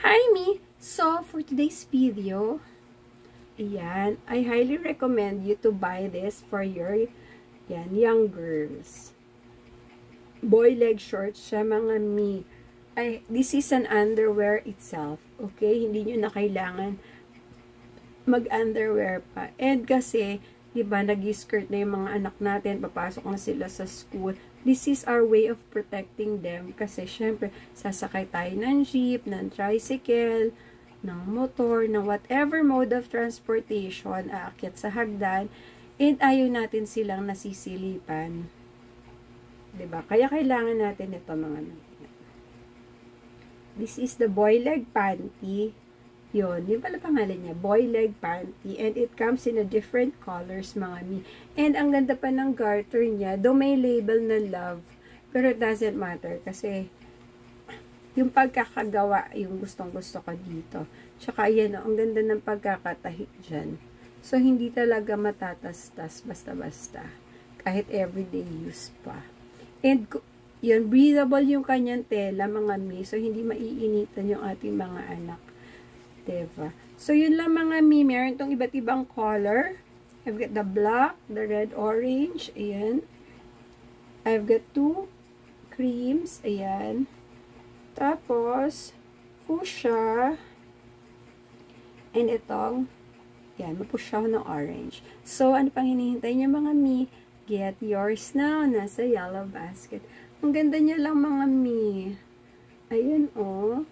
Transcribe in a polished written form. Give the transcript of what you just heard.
Hi me! So, for today's video, ayan, I highly recommend you to buy this for your young girls. Boy leg shorts siya mga mi. This is an underwear itself. Okay? Hindi nyo na kailangan mag-underwear pa. And kasi, diba, nag-skirt na yung mga anak natin, papasok na sila sa school. This is our way of protecting them kasi syempre sasakay tayo ng jeep, ng tricycle, ng motor, ng whatever mode of transportation, aakyat sa hagdan, and ayaw natin silang nasisilipan. Diba? Kaya kailangan natin ito mga natin. This is the boy leg panty. Yun pala pangalan niya, boy leg panty. And it comes in a different colors, mga mi. And ang ganda pa ng garter niya, though may label na love, pero it doesn't matter kasi yung pagkakagawa, yung gustong-gusto ko dito. Tsaka yan, ang ganda ng pagkakatahi dyan. So, hindi talaga matatastas basta-basta. Kahit everyday use pa. And, yun, breathable yung kanyang tela, mga mi. So, hindi maiinitan yung ating mga anak. Diba? So, yun lang mga mi. Meron tong iba't ibang color. I've got the black, the red, orange. Ayan. I've got 2 creams. Ayan. Tapos, fuchsia. And itong, yan, mapusyaw ng orange. So, ano pang hinihintay niyo mga mi? Get yours now. Nasa yellow basket. Ang ganda niya lang mga mi. Ayun, oh.